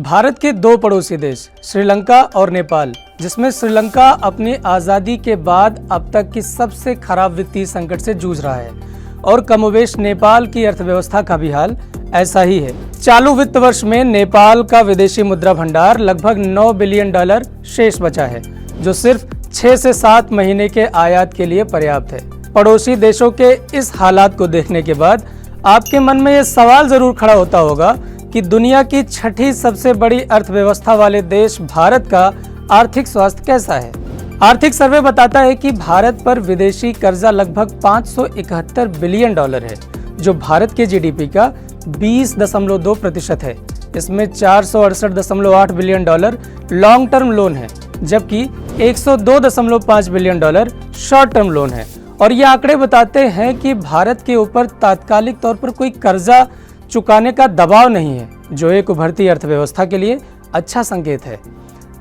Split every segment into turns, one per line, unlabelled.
भारत के दो पड़ोसी देश श्रीलंका और नेपाल, जिसमें श्रीलंका अपनी आज़ादी के बाद अब तक की सबसे खराब वित्तीय संकट से जूझ रहा है और कमोबेश नेपाल की अर्थव्यवस्था का भी हाल ऐसा ही है। चालू वित्त वर्ष में नेपाल का विदेशी मुद्रा भंडार लगभग $9 बिलियन शेष बचा है, जो सिर्फ 6 से 7 महीने के आयात के लिए पर्याप्त है। पड़ोसी देशों के इस हालात को देखने के बाद आपके मन में ये सवाल जरूर खड़ा होता होगा कि दुनिया की छठी सबसे बड़ी अर्थव्यवस्था वाले देश भारत का आर्थिक स्वास्थ्य कैसा है। आर्थिक सर्वे बताता है कि भारत पर विदेशी कर्जा लगभग $571 बिलियन है, जो भारत के जीडीपी का 20.2% है। इसमें $468.8 बिलियन लॉन्ग टर्म लोन है, जबकि $102.5 बिलियन शॉर्ट टर्म लोन है। और ये आंकड़े बताते हैं कि भारत के ऊपर तात्कालिक तौर पर कोई कर्जा चुकाने का दबाव नहीं है, जो एक उभरती अर्थव्यवस्था के लिए अच्छा संकेत है।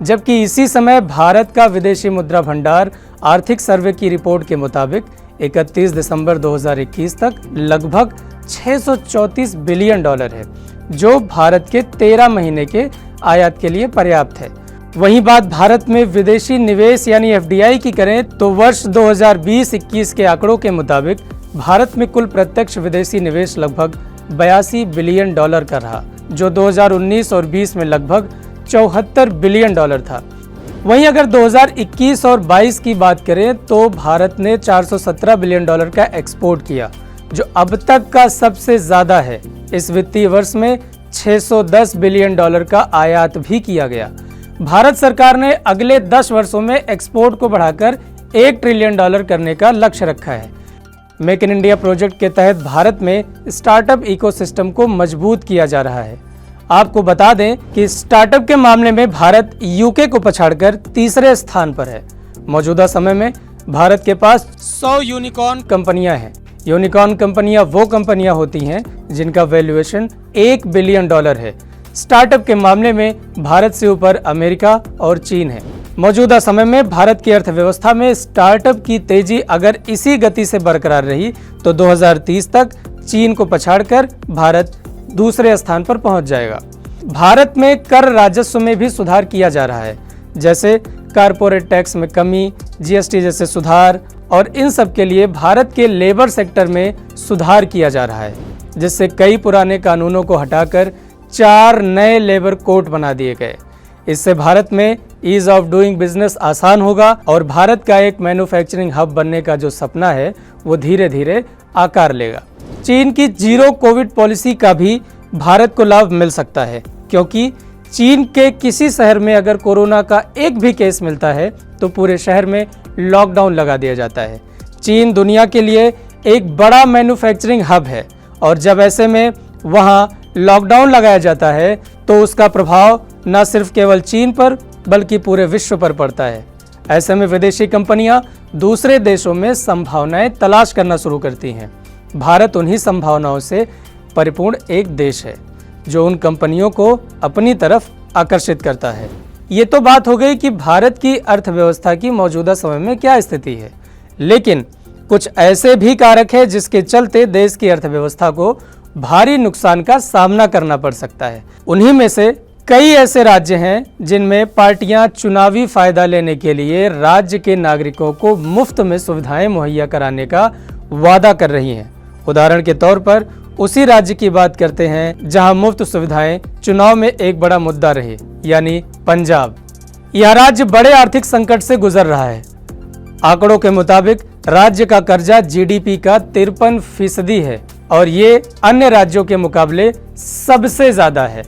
जबकि इसी समय भारत का विदेशी मुद्रा भंडार आर्थिक सर्वे की रिपोर्ट के मुताबिक 31 दिसंबर 2021 तक लगभग $634 बिलियन है, जो भारत के 13 महीने के आयात के लिए पर्याप्त है। वहीं बात भारत में विदेशी निवेश यानी एफडीआई की करें तो वर्ष 2020-21 के आंकड़ों के मुताबिक भारत में कुल प्रत्यक्ष विदेशी निवेश लगभग $82 बिलियन का रहा, जो 2019 और 20 में लगभग $74 बिलियन था। वहीं अगर 2021 और 22 की बात करें तो भारत ने $417 बिलियन का एक्सपोर्ट किया, जो अब तक का सबसे ज्यादा है। इस वित्तीय वर्ष में $610 बिलियन का आयात भी किया गया। भारत सरकार ने अगले 10 वर्षों में एक्सपोर्ट को बढ़ाकर $1 ट्रिलियन करने का लक्ष्य रखा है। मेक इन इंडिया प्रोजेक्ट के तहत भारत में स्टार्टअप इकोसिस्टम को मजबूत किया जा रहा है। आपको बता दें कि स्टार्टअप के मामले में भारत यूके को पछाड़कर तीसरे स्थान पर है। मौजूदा समय में भारत के पास 100 यूनिकॉर्न कंपनियां हैं। यूनिकॉर्न कंपनियां वो कंपनियां होती हैं जिनका वैल्यूएशन $1 बिलियन है। स्टार्टअप के मामले में भारत से ऊपर अमेरिका और चीन है। मौजूदा समय में भारत की अर्थव्यवस्था में स्टार्टअप की तेजी अगर इसी गति से बरकरार रही तो 2030 तक चीन को पछाड़कर भारत दूसरे स्थान पर पहुंच जाएगा। भारत में कर राजस्व में भी सुधार किया जा रहा है, जैसे कारपोरेट टैक्स में कमी, जीएसटी जैसे सुधार, और इन सब के लिए भारत के लेबर सेक्टर में सुधार किया जा रहा है, जिससे कई पुराने कानूनों को हटाकर 4 नए लेबर कोड बना दिए गए। इससे भारत में ईज ऑफ डूइंग बिजनेस आसान होगा और भारत का एक मैन्युफैक्चरिंग हब बनने का जो सपना है वो धीरे धीरे आकार लेगा। चीन की जीरो कोविड पॉलिसी का भी भारत को लाभ मिल सकता है, क्योंकि चीन के किसी शहर में अगर कोरोना का एक भी केस मिलता है तो पूरे शहर में लॉकडाउन लगा दिया जाता है। चीन दुनिया के लिए एक बड़ा मैन्युफैक्चरिंग हब है और जब ऐसे में वहाँ लॉकडाउन लगाया जाता है तो उसका प्रभाव न सिर्फ केवल चीन पर बल्कि पूरे विश्व पर पड़ता है। ऐसे में विदेशी कंपनियां दूसरे देशों में संभावनाएं तलाश करना शुरू करती हैं। भारत उन्हीं संभावनाओं से परिपूर्ण एक देश है जो उन कंपनियों को अपनी तरफ आकर्षित करता है। ये तो बात हो गई कि भारत की अर्थव्यवस्था की मौजूदा समय में क्या स्थिति है, लेकिन कुछ ऐसे भी कारक है जिसके चलते देश की अर्थव्यवस्था को भारी नुकसान का सामना करना पड़ सकता है। उन्हीं में से कई ऐसे राज्य हैं जिनमें पार्टियां चुनावी फायदा लेने के लिए राज्य के नागरिकों को मुफ्त में सुविधाएं मुहैया कराने का वादा कर रही हैं। उदाहरण के तौर पर उसी राज्य की बात करते हैं जहां मुफ्त सुविधाएं चुनाव में एक बड़ा मुद्दा रही, यानी पंजाब। यह राज्य बड़े आर्थिक संकट से गुजर रहा है। आंकड़ों के मुताबिक राज्य का कर्जा जीडीपी का 53% है और ये अन्य राज्यों के मुकाबले सबसे ज्यादा है।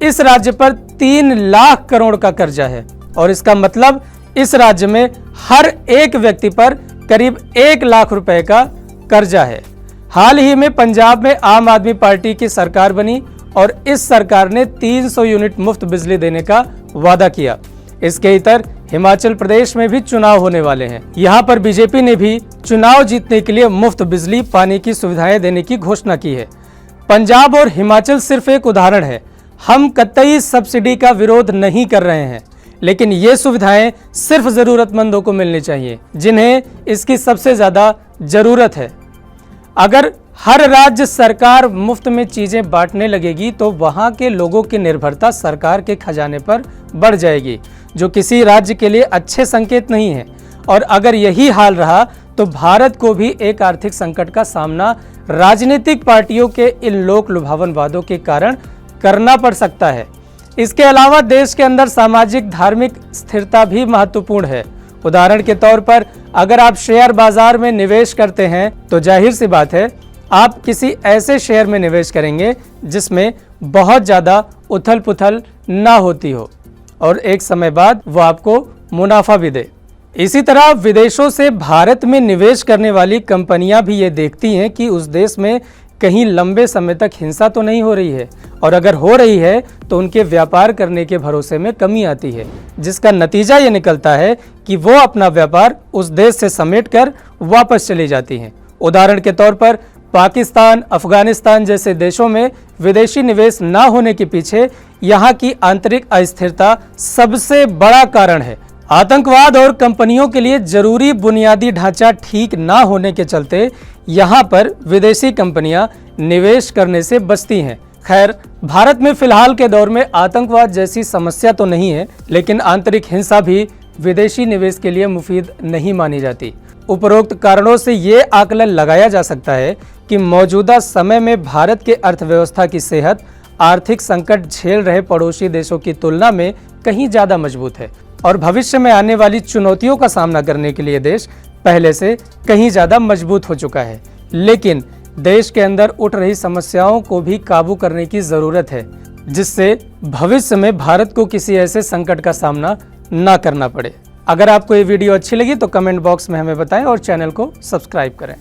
इस राज्य पर 3 लाख करोड़ का कर्जा है और इसका मतलब इस राज्य में हर एक व्यक्ति पर करीब 1 लाख रुपए का कर्जा है। हाल ही में पंजाब में आम आदमी पार्टी की सरकार बनी और इस सरकार ने 300 यूनिट मुफ्त बिजली देने का वादा किया। इसके इतर हिमाचल प्रदेश में भी चुनाव होने वाले हैं। यहाँ पर बीजेपी ने भी चुनाव जीतने के लिए मुफ्त बिजली, पानी की सुविधाएं देने की घोषणा की है। पंजाब और हिमाचल सिर्फ एक उदाहरण है। हम कतई सब्सिडी का विरोध नहीं कर रहे हैं, लेकिन ये सुविधाएं सिर्फ जरूरतमंदों को मिलनी चाहिए जिन्हें इसकी सबसे ज्यादा जरूरत है। अगर हर राज्य सरकार मुफ्त में चीजें बांटने लगेगी तो वहां के लोगों की निर्भरता सरकार के खजाने पर बढ़ जाएगी, जो किसी राज्य के लिए अच्छे संकेत नहीं है। और अगर यही हाल रहा तो भारत को भी एक आर्थिक संकट का सामना राजनीतिक पार्टियों के इन लोक लुभावन वादों के कारण करना पड़ सकता है। इसके अलावा देश के अंदर सामाजिक धार्मिक स्थिरता भी महत्वपूर्ण है। उदाहरण के तौर पर अगर आप शेयर बाजार में निवेश करते हैं तो जाहिर सी बात है आप किसी ऐसे शेयर में निवेश करेंगे जिसमें बहुत ज़्यादा उथल पुथल ना होती हो और एक समय बाद वो आपको मुनाफा भी दे। इसी तरह विदेशों से भारत में निवेश करने वाली कंपनियां भी ये देखती हैं कि उस देश में कहीं लंबे समय तक हिंसा तो नहीं हो रही है, और अगर हो रही है तो उनके व्यापार करने के भरोसे में कमी आती है, जिसका नतीजा ये निकलता है कि वो अपना व्यापार उस देश से समेटकर वापस चली जाती हैं। उदाहरण के तौर पर पाकिस्तान, अफगानिस्तान जैसे देशों में विदेशी निवेश न होने के पीछे यहाँ की आंतरिक अस्थिरता सबसे बड़ा कारण है। आतंकवाद और कंपनियों के लिए जरूरी बुनियादी ढांचा ठीक ना होने के चलते यहाँ पर विदेशी कंपनियां निवेश करने से बचती हैं। खैर, भारत में फिलहाल के दौर में आतंकवाद जैसी समस्या तो नहीं है, लेकिन आंतरिक हिंसा भी विदेशी निवेश के लिए मुफीद नहीं मानी जाती। उपरोक्त कारणों से ये आकलन लगाया जा सकता है कि मौजूदा समय में भारत के अर्थव्यवस्था की सेहत आर्थिक संकट झेल रहे पड़ोसी देशों की तुलना में कहीं ज़्यादा मजबूत है और भविष्य में आने वाली चुनौतियों का सामना करने के लिए देश पहले से कहीं ज़्यादा मजबूत हो चुका है। लेकिन देश के अंदर उठ रही समस्याओं को भी काबू करने की ज़रूरत है, जिससे भविष्य में भारत को किसी ऐसे संकट का सामना ना करना पड़े। अगर आपको ये वीडियो अच्छी लगी तो कमेंट बॉक्स में हमें बताएं और चैनल को सब्सक्राइब करें।